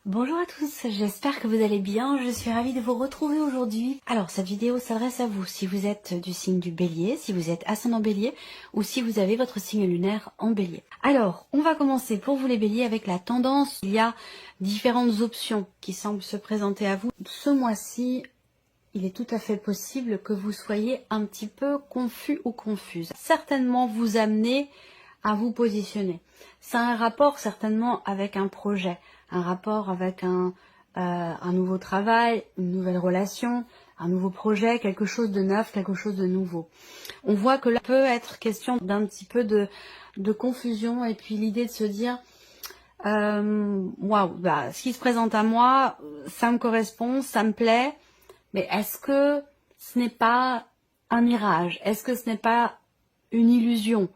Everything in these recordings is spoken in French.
Bonjour à tous, j'espère que vous allez bien, je suis ravie de vous retrouver aujourd'hui. Alors cette vidéo s'adresse à vous si vous êtes du signe du Bélier, si vous êtes ascendant Bélier ou si vous avez votre signe lunaire en Bélier. Alors on va commencer pour vous les Béliers avec la tendance. Il y a différentes options qui semblent se présenter à vous. Ce mois-ci, il est tout à fait possible que vous soyez un petit peu confus ou confuse. Certainement vous amener à vous positionner. C'est un rapport certainement avec un projet, un rapport avec un nouveau travail, une nouvelle relation, un nouveau projet, quelque chose de neuf, quelque chose de nouveau. On voit que là peut être question d'un petit peu de confusion et puis l'idée de se dire waouh, ce qui se présente à moi, ça me correspond, ça me plaît, mais est-ce que ce n'est pas un mirage? Est-ce que ce n'est pas une illusion?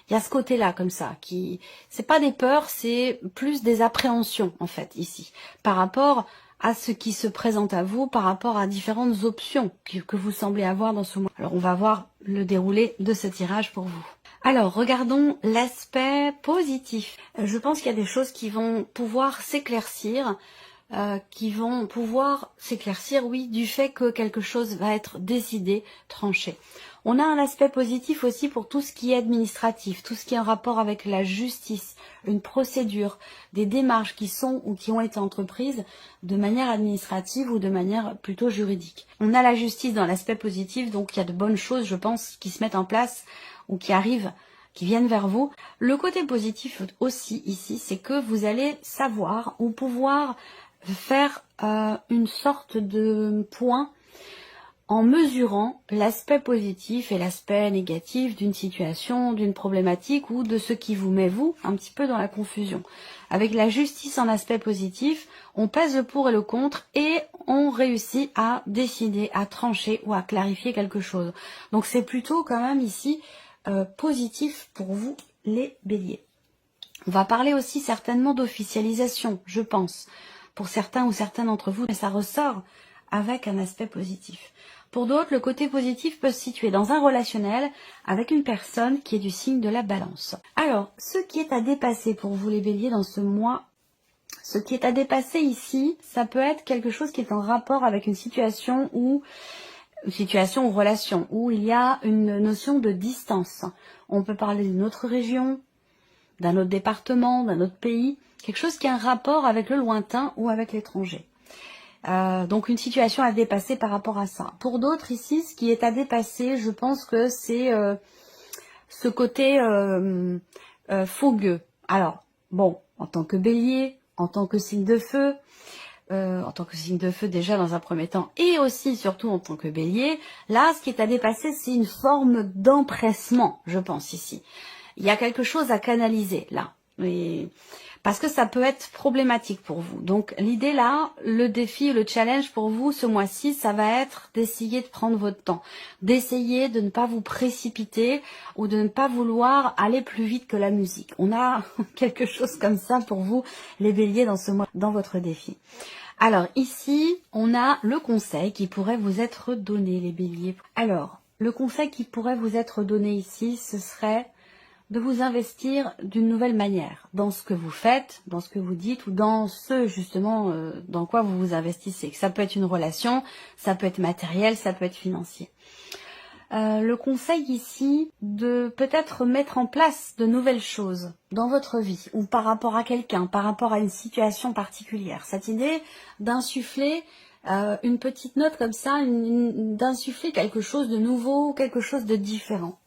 Il y a ce côté-là comme ça, qui c'est pas des peurs, c'est plus des appréhensions en fait ici, par rapport à ce qui se présente à vous, par rapport à différentes options que vous semblez avoir dans ce mois. Alors on va voir le déroulé de ce tirage pour vous. Alors regardons l'aspect positif. Je pense qu'il y a des choses qui vont pouvoir s'éclaircir. Oui, du fait que quelque chose va être décidé, tranché. On a un aspect positif aussi pour tout ce qui est administratif, tout ce qui est en rapport avec la justice, une procédure, des démarches qui sont ou qui ont été entreprises de manière administrative ou de manière plutôt juridique. On a la justice dans l'aspect positif, donc il y a de bonnes choses, je pense, qui se mettent en place ou qui arrivent, qui viennent vers vous. Le côté positif aussi ici, c'est que vous allez savoir ou pouvoir faire une sorte de point en mesurant l'aspect positif et l'aspect négatif d'une situation, d'une problématique ou de ce qui vous met vous un petit peu dans la confusion. Avec la justice en aspect positif, on pèse le pour et le contre et on réussit à décider, à trancher ou à clarifier quelque chose. Donc c'est plutôt quand même ici positif pour vous les béliers. On va parler aussi certainement d'officialisation, je pense, pour certains ou certaines d'entre vous, mais ça ressort avec un aspect positif. Pour d'autres, le côté positif peut se situer dans un relationnel avec une personne qui est du signe de la balance. Alors, ce qui est à dépasser pour vous les béliers dans ce mois, ce qui est à dépasser ici, ça peut être quelque chose qui est en rapport avec une situation ou relation, où il y a une notion de distance. On peut parler d'une autre région, d'un autre département, d'un autre pays, quelque chose qui a un rapport avec le lointain ou avec l'étranger. Donc une situation à dépasser par rapport à ça. Pour d'autres ici, ce qui est à dépasser, je pense que c'est ce côté fougueux. Alors, bon, en tant que bélier, en tant que signe de feu, déjà dans un premier temps, et aussi surtout en tant que bélier, là, ce qui est à dépasser, c'est une forme d'empressement, je pense ici. Il y a quelque chose à canaliser là, parce que ça peut être problématique pour vous. Donc l'idée là, le défi, le challenge pour vous ce mois-ci, ça va être d'essayer de prendre votre temps, d'essayer de ne pas vous précipiter ou de ne pas vouloir aller plus vite que la musique. On a quelque chose comme ça pour vous, les béliers, dans ce mois, dans votre défi. Alors ici, on a le conseil qui pourrait vous être donné, les béliers. Alors, le conseil qui pourrait vous être donné ici, ce serait de vous investir d'une nouvelle manière dans ce que vous faites, dans ce que vous dites ou dans ce justement dans quoi vous vous investissez. Ça peut être une relation, ça peut être matériel, ça peut être financier. Le conseil ici de peut-être mettre en place de nouvelles choses dans votre vie ou par rapport à quelqu'un, par rapport à une situation particulière. Cette idée d'insuffler une petite note comme ça, d'insuffler quelque chose de nouveau, quelque chose de différent.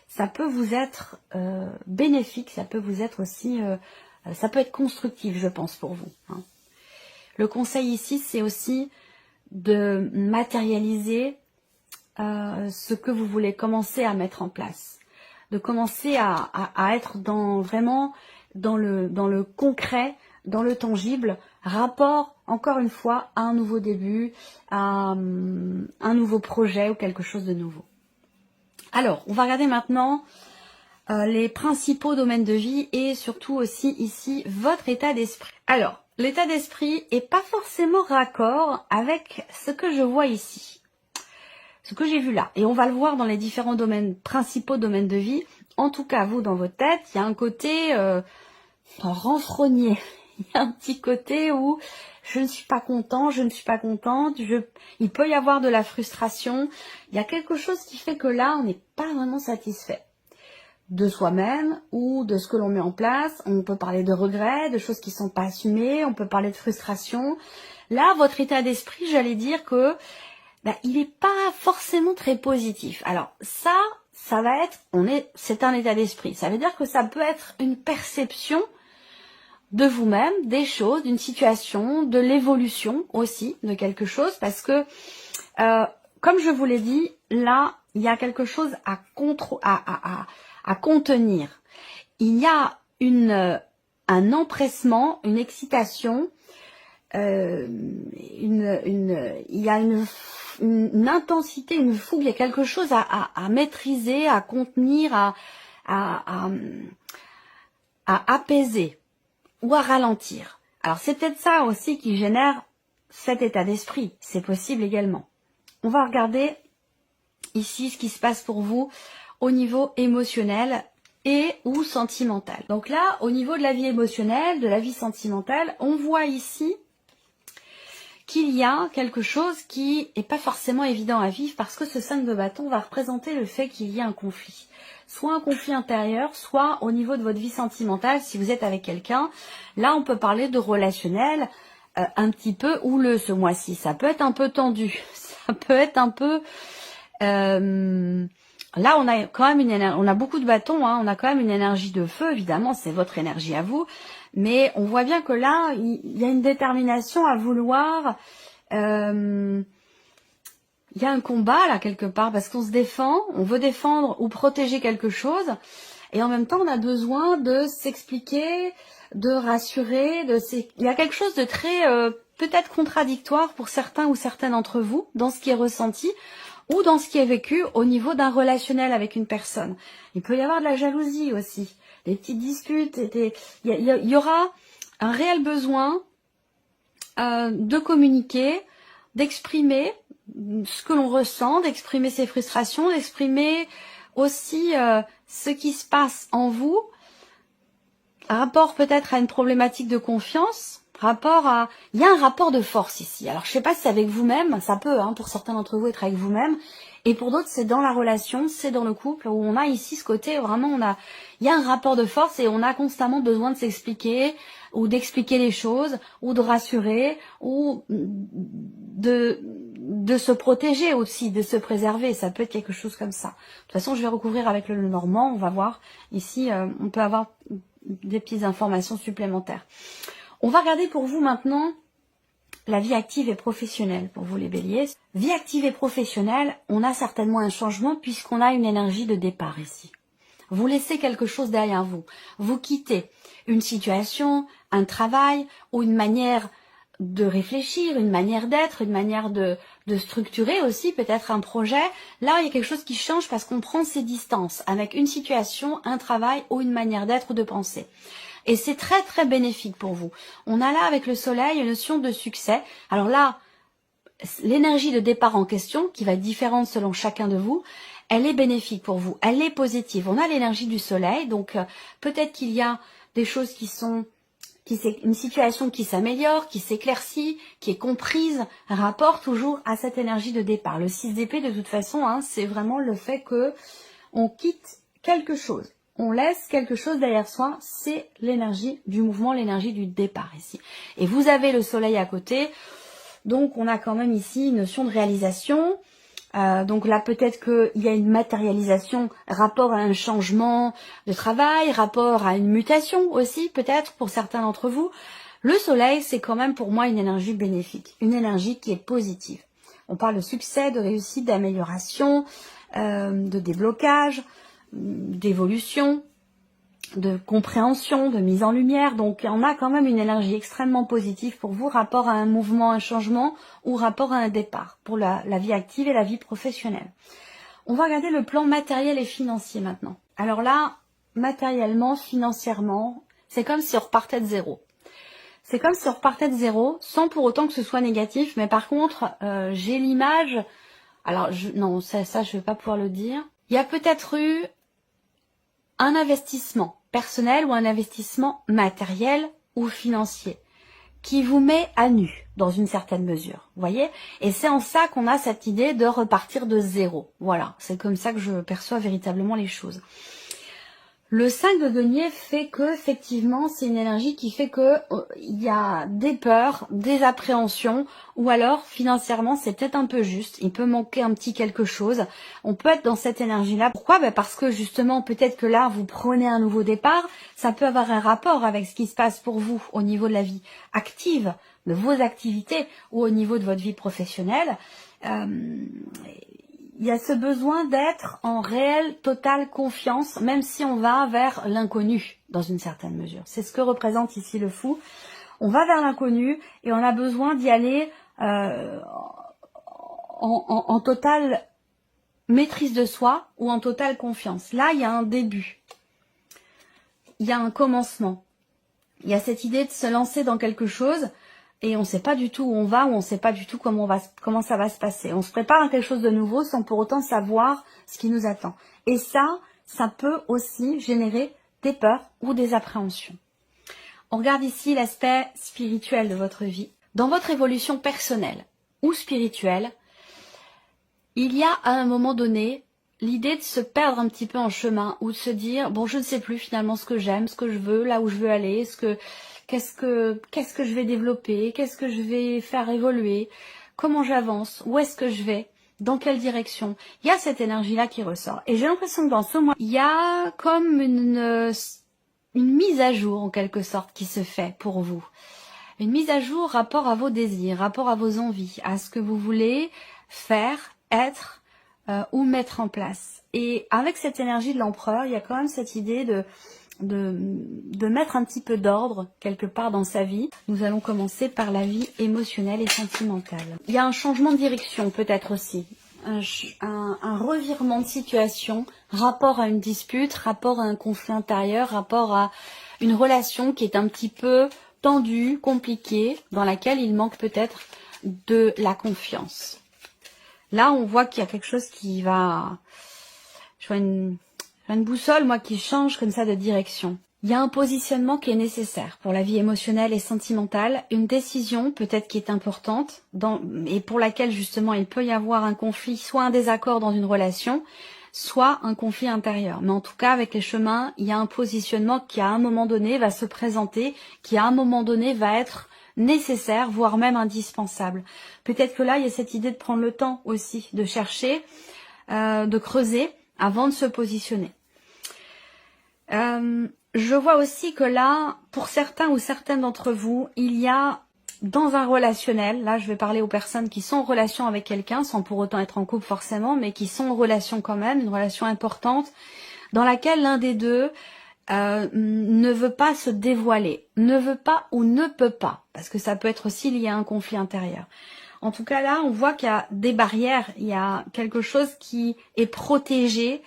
Ça peut vous être bénéfique, ça peut vous être aussi, ça peut être constructif, je pense, pour vous. Hein. Le conseil ici, c'est aussi de matérialiser ce que vous voulez commencer à mettre en place, de commencer à être vraiment dans le concret, dans le tangible, rapport, encore une fois, à un nouveau début, à un nouveau projet ou quelque chose de nouveau. Alors, on va regarder maintenant les principaux domaines de vie et surtout aussi ici votre état d'esprit. Alors, l'état d'esprit est pas forcément raccord avec ce que je vois ici, ce que j'ai vu là. Et on va le voir dans les différents principaux domaines de vie. En tout cas, vous, dans votre tête, il y a un côté renfrogné. il y a un petit côté où je ne suis pas content, je ne suis pas contente, il peut y avoir de la frustration. Il y a quelque chose qui fait que là, on n'est pas vraiment satisfait de soi-même ou de ce que l'on met en place. On peut parler de regrets, de choses qui sont pas assumées, on peut parler de frustration. Là, votre état d'esprit, j'allais dire que il n'est pas forcément très positif. Alors ça va être, c'est un état d'esprit. Ça veut dire que ça peut être une perception de vous-même, des choses, d'une situation, de l'évolution aussi de quelque chose, parce que comme je vous l'ai dit, là il y a quelque chose à contenir. Il y a un empressement, une excitation, il y a une intensité, une fougue, il y a quelque chose à maîtriser, à contenir, à apaiser ou à ralentir. Alors c'est peut-être ça aussi qui génère cet état d'esprit, c'est possible également. On va regarder ici ce qui se passe pour vous au niveau émotionnel et ou sentimental. Donc là, au niveau de la vie émotionnelle, de la vie sentimentale, on voit ici qu'il y a quelque chose qui n'est pas forcément évident à vivre parce que ce 5 de bâton va représenter le fait qu'il y ait un conflit. Soit un conflit intérieur, soit au niveau de votre vie sentimentale, si vous êtes avec quelqu'un. Là, on peut parler de relationnel un petit peu houleux ce mois-ci. Ça peut être un peu tendu. Ça peut être un peu... là, on a quand même on a beaucoup de bâtons, hein, on a quand même une énergie de feu, évidemment, c'est votre énergie à vous. Mais on voit bien que là, il y a une détermination à vouloir... il y a un combat là quelque part parce qu'on se défend, on veut défendre ou protéger quelque chose et en même temps on a besoin de s'expliquer, de rassurer, il y a quelque chose de très peut-être contradictoire pour certains ou certaines d'entre vous dans ce qui est ressenti ou dans ce qui est vécu au niveau d'un relationnel avec une personne. Il peut y avoir de la jalousie aussi, des petites disputes, il y aura un réel besoin de communiquer, d'exprimer ce que l'on ressent, d'exprimer ses frustrations, d'exprimer aussi ce qui se passe en vous, rapport peut-être à une problématique de confiance, il y a un rapport de force ici. Alors je sais pas si c'est avec vous-même, ça peut pour certains d'entre vous être avec vous-même, et pour d'autres c'est dans la relation, c'est dans le couple où on a ici ce côté vraiment il y a un rapport de force et on a constamment besoin de s'expliquer ou d'expliquer les choses ou de rassurer ou de se protéger aussi, de se préserver. Ça peut être quelque chose comme ça. De toute façon, je vais recouvrir avec le normand, on va voir. Ici, on peut avoir des petites informations supplémentaires. On va regarder pour vous maintenant la vie active et professionnelle pour vous les béliers. Vie active et professionnelle, on a certainement un changement puisqu'on a une énergie de départ ici. Vous laissez quelque chose derrière vous. Vous quittez une situation, un travail ou une manière de réfléchir, une manière d'être, une manière de structurer aussi peut-être un projet. Là, il y a quelque chose qui change parce qu'on prend ses distances avec une situation, un travail ou une manière d'être ou de penser. Et c'est très très bénéfique pour vous. On a là avec le soleil une notion de succès. Alors là, l'énergie de départ en question, qui va être différente selon chacun de vous, elle est bénéfique pour vous, elle est positive. On a l'énergie du soleil, donc peut-être qu'il y a des choses une situation qui s'améliore, qui s'éclaircit, qui est comprise, rapport toujours à cette énergie de départ. Le 6 d'épée, de toute façon, c'est vraiment le fait que on quitte quelque chose. On laisse quelque chose derrière soi, c'est l'énergie du mouvement, l'énergie du départ ici. Et vous avez le soleil à côté, donc on a quand même ici une notion de réalisation. Donc là peut-être qu'il y a une matérialisation, rapport à un changement de travail, rapport à une mutation aussi peut-être pour certains d'entre vous. Le soleil c'est quand même pour moi une énergie bénéfique, une énergie qui est positive. On parle de succès, de réussite, d'amélioration, de déblocage, d'évolution, de compréhension, de mise en lumière. Donc on a quand même une énergie extrêmement positive pour vous, rapport à un mouvement, un changement ou rapport à un départ pour la vie active et la vie professionnelle. On va regarder le plan matériel et financier maintenant. Alors là, matériellement, financièrement, c'est comme si on repartait de zéro. C'est comme si on repartait de zéro, sans pour autant que ce soit négatif, mais par contre, j'ai l'image... Alors, non, ça je vais pas pouvoir le dire. Il y a peut-être eu un investissement personnel ou un investissement matériel ou financier qui vous met à nu dans une certaine mesure, vous voyez? Et c'est en ça qu'on a cette idée de repartir de zéro. Voilà, c'est comme ça que je perçois véritablement les choses. Le 5 de denier fait que, effectivement, c'est une énergie qui fait que il y a des peurs, des appréhensions, ou alors, financièrement, c'est peut-être un peu juste, il peut manquer un petit quelque chose. On peut être dans cette énergie-là. Pourquoi? Parce que, justement, peut-être que là, vous prenez un nouveau départ, ça peut avoir un rapport avec ce qui se passe pour vous au niveau de la vie active, de vos activités, ou au niveau de votre vie professionnelle. Il y a ce besoin d'être en réelle, totale confiance, même si on va vers l'inconnu, dans une certaine mesure. C'est ce que représente ici le fou. On va vers l'inconnu et on a besoin d'y aller en totale maîtrise de soi ou en totale confiance. Là, il y a un début. Il y a un commencement. Il y a cette idée de se lancer dans quelque chose et on ne sait pas du tout où on va, ou on ne sait pas du tout comment ça va se passer. On se prépare à quelque chose de nouveau sans pour autant savoir ce qui nous attend. Et ça peut aussi générer des peurs ou des appréhensions. On regarde ici l'aspect spirituel de votre vie. Dans votre évolution personnelle ou spirituelle, il y a à un moment donné l'idée de se perdre un petit peu en chemin ou de se dire, bon, je ne sais plus finalement ce que j'aime, ce que je veux, là où je veux aller, qu'est-ce que je vais développer, qu'est-ce que je vais faire évoluer, comment j'avance, où est-ce que je vais, dans quelle direction. Il y a cette énergie-là qui ressort. Et j'ai l'impression que dans ce mois, il y a comme une mise à jour en quelque sorte qui se fait pour vous. Une mise à jour rapport à vos désirs, rapport à vos envies, à ce que vous voulez faire, être ou mettre en place. Et avec cette énergie de l'empereur, il y a quand même cette idée de mettre un petit peu d'ordre quelque part dans sa vie. Nous allons commencer par la vie émotionnelle et sentimentale. Il y a un changement de direction peut-être aussi, un revirement de situation, rapport à une dispute, rapport à un conflit intérieur, rapport à une relation qui est un petit peu tendue, compliquée, dans laquelle il manque peut-être de la confiance. Là, on voit qu'il y a quelque chose qui va... Je vois une boussole, moi, qui change comme ça de direction. Il y a un positionnement qui est nécessaire pour la vie émotionnelle et sentimentale, une décision peut-être qui est importante et pour laquelle justement il peut y avoir un conflit, soit un désaccord dans une relation, soit un conflit intérieur. Mais en tout cas, avec les chemins, il y a un positionnement qui à un moment donné va se présenter, qui à un moment donné va être nécessaire, voire même indispensable. Peut-être que là, il y a cette idée de prendre le temps aussi, de chercher, de creuser avant de se positionner. Je vois aussi que là, pour certains ou certaines d'entre vous, il y a dans un relationnel, là je vais parler aux personnes qui sont en relation avec quelqu'un, sans pour autant être en couple forcément, mais qui sont en relation quand même, une relation importante, dans laquelle l'un des deux ne veut pas se dévoiler, ne veut pas ou ne peut pas, parce que ça peut être aussi lié à un conflit intérieur. En tout cas là, on voit qu'il y a des barrières, il y a quelque chose qui est protégé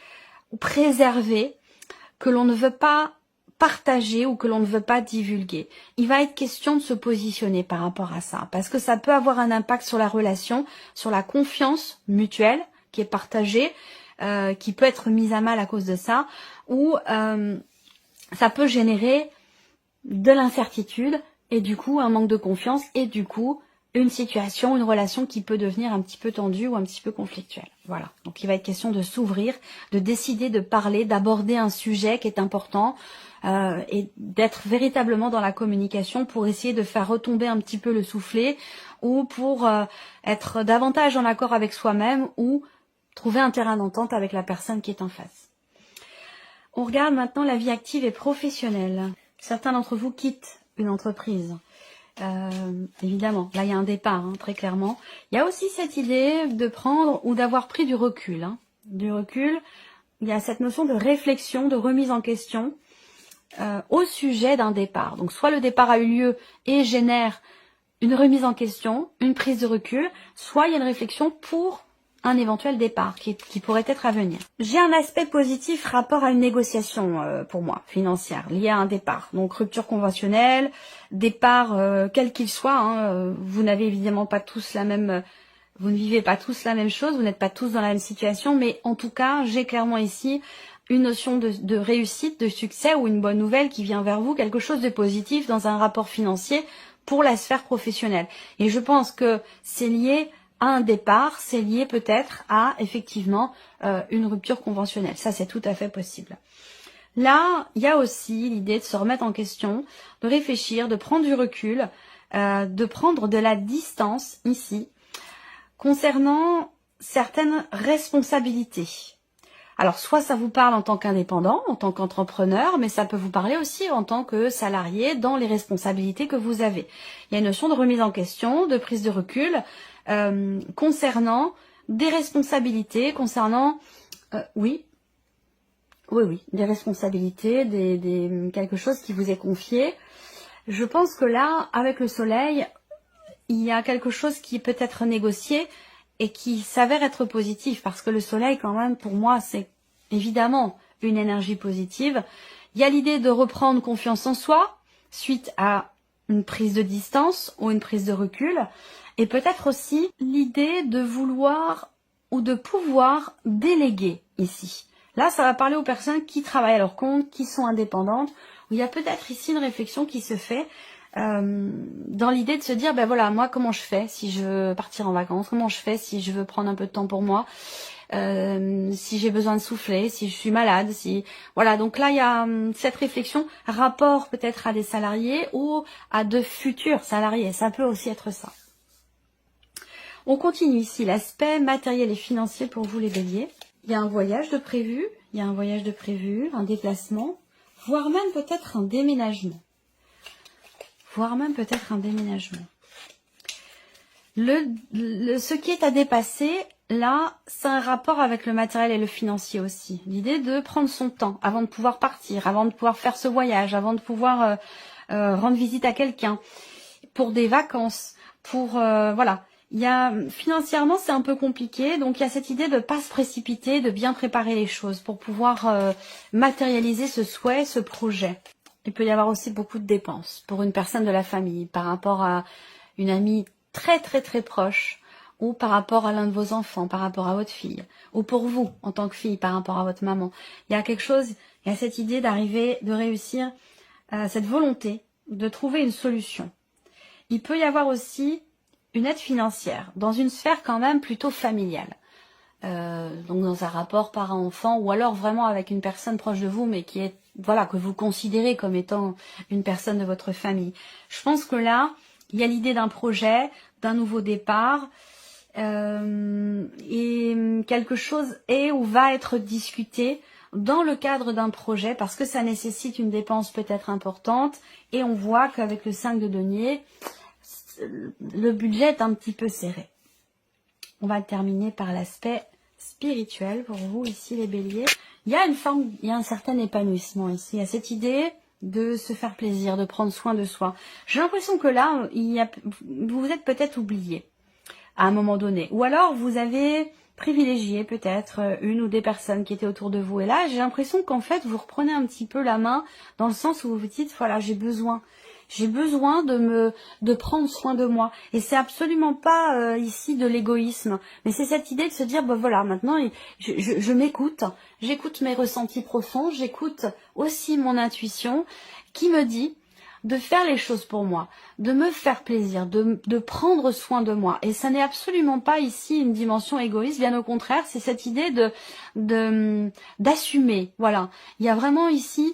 ou préservé, que l'on ne veut pas partager ou que l'on ne veut pas divulguer. Il va être question de se positionner par rapport à ça, parce que ça peut avoir un impact sur la relation, sur la confiance mutuelle qui est partagée, qui peut être mise à mal à cause de ça, ou ça peut générer de l'incertitude et du coup un manque de confiance et du coup une situation, une relation qui peut devenir un petit peu tendue ou un petit peu conflictuelle. Voilà. Donc il va être question de s'ouvrir, de décider de parler, d'aborder un sujet qui est important et d'être véritablement dans la communication pour essayer de faire retomber un petit peu le soufflet ou pour être davantage en accord avec soi-même ou trouver un terrain d'entente avec la personne qui est en face. On regarde maintenant la vie active et professionnelle. Certains d'entre vous quittent une entreprise. Évidemment, là il y a un départ, très clairement. Il y a aussi cette idée de prendre ou d'avoir pris du recul. Du recul, il y a cette notion de réflexion, de remise en question au sujet d'un départ. Donc soit le départ a eu lieu et génère une remise en question, une prise de recul, soit il y a une réflexion pour un éventuel départ qui pourrait être à venir. J'ai un aspect positif rapport à une négociation pour moi, financière, liée à un départ. Donc rupture conventionnelle, départ quel qu'il soit. Vous n'avez évidemment pas tous la même... Vous ne vivez pas tous la même chose, vous n'êtes pas tous dans la même situation, mais en tout cas, j'ai clairement ici une notion de réussite, de succès ou une bonne nouvelle qui vient vers vous, quelque chose de positif dans un rapport financier pour la sphère professionnelle. Et je pense que c'est lié à un départ, c'est lié peut-être à effectivement une rupture conventionnelle. Ça, c'est tout à fait possible. Là, il y a aussi l'idée de se remettre en question, de réfléchir, de prendre du recul, de prendre de la distance ici, concernant certaines responsabilités. Alors, soit ça vous parle en tant qu'indépendant, en tant qu'entrepreneur, mais ça peut vous parler aussi en tant que salarié dans les responsabilités que vous avez. Il y a une notion de remise en question, de prise de recul concernant des responsabilités, concernant, oui, des responsabilités, quelque chose qui vous est confié. Je pense que là, avec le soleil, il y a quelque chose qui peut être négocié et qui s'avère être positif, parce que le soleil, quand même, pour moi, c'est évidemment une énergie positive. Il y a l'idée de reprendre confiance en soi, suite à une prise de distance ou une prise de recul, et peut-être aussi l'idée de vouloir ou de pouvoir déléguer ici. Là, ça va parler aux personnes qui travaillent à leur compte, qui sont indépendantes, où il y a peut-être ici une réflexion qui se fait dans l'idée de se dire, ben voilà, moi, comment je fais si je veux partir en vacances, comment je fais si je veux prendre un peu de temps pour moi, si j'ai besoin de souffler, si je suis malade, si voilà. Donc là, il y a cette réflexion, rapport peut-être à des salariés ou à de futurs salariés. Ça peut aussi être ça. On continue ici l'aspect matériel et financier pour vous les béliers. Il y a un voyage de prévu, un déplacement, voire même peut-être un déménagement. Ce qui est à dépasser, là, c'est un rapport avec le matériel et le financier aussi. L'idée de prendre son temps avant de pouvoir partir, avant de pouvoir faire ce voyage, avant de pouvoir rendre visite à quelqu'un, pour des vacances, pour voilà. Financièrement, c'est un peu compliqué, donc il y a cette idée de ne pas se précipiter, de bien préparer les choses pour pouvoir matérialiser ce souhait, ce projet. Il peut y avoir aussi beaucoup de dépenses pour une personne de la famille, par rapport à une amie très très très proche, ou par rapport à l'un de vos enfants, par rapport à votre fille, ou pour vous, en tant que fille, par rapport à votre maman. Il y a cette idée d'arriver, de réussir, cette volonté de trouver une solution. Il peut y avoir aussi une aide financière, dans une sphère quand même plutôt familiale. Donc dans un rapport parent-enfant, ou alors vraiment avec une personne proche de vous, mais qui est, voilà, que vous considérez comme étant une personne de votre famille. Je pense que là, il y a l'idée d'un projet, d'un nouveau départ, et quelque chose est ou va être discuté dans le cadre d'un projet, parce que ça nécessite une dépense peut-être importante, et on voit qu'avec le 5 de denier, le budget est un petit peu serré. On va terminer par l'aspect spirituel pour vous ici les béliers. Il y a un certain épanouissement ici. Il y a cette idée de se faire plaisir, de prendre soin de soi. J'ai l'impression que là, vous êtes peut-être oublié à un moment donné. Ou alors vous avez privilégié peut-être une ou des personnes qui étaient autour de vous. Et là, j'ai l'impression qu'en fait, vous reprenez un petit peu la main dans le sens où vous vous dites, voilà, j'ai besoin de prendre soin de moi. Et c'est absolument pas ici de l'égoïsme, mais c'est cette idée de se dire, ben voilà, maintenant je m'écoute, j'écoute mes ressentis profonds, j'écoute aussi mon intuition qui me dit de faire les choses pour moi, de me faire plaisir, de prendre soin de moi. Et ça n'est absolument pas ici une dimension égoïste, bien au contraire, c'est cette idée d'assumer. Voilà, il y a vraiment ici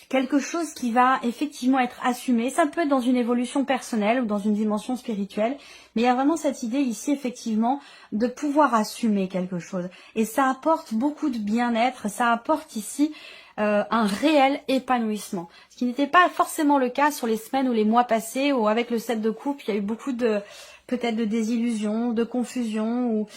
quelque chose qui va effectivement être assumé. Ça peut être dans une évolution personnelle ou dans une dimension spirituelle, mais il y a vraiment cette idée ici effectivement de pouvoir assumer quelque chose. Et ça apporte beaucoup de bien-être, ça apporte ici un réel épanouissement. Ce qui n'était pas forcément le cas sur les semaines ou les mois passés, où avec le 7 de coupe, il y a eu beaucoup peut-être de désillusion, de confusion ou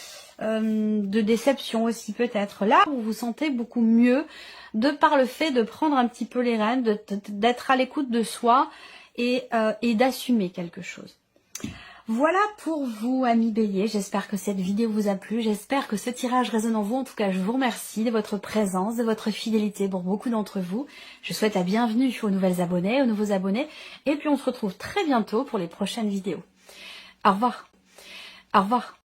de déception aussi peut-être. Là, vous vous sentez beaucoup mieux de par le fait de prendre un petit peu les rênes, d'être à l'écoute de soi et d'assumer quelque chose. Voilà pour vous, amis béliers. J'espère que cette vidéo vous a plu. J'espère que ce tirage résonne en vous. En tout cas, je vous remercie de votre présence, de votre fidélité pour beaucoup d'entre vous. Je souhaite la bienvenue aux nouvelles abonnés, aux nouveaux abonnés. Et puis, on se retrouve très bientôt pour les prochaines vidéos. Au revoir. Au revoir.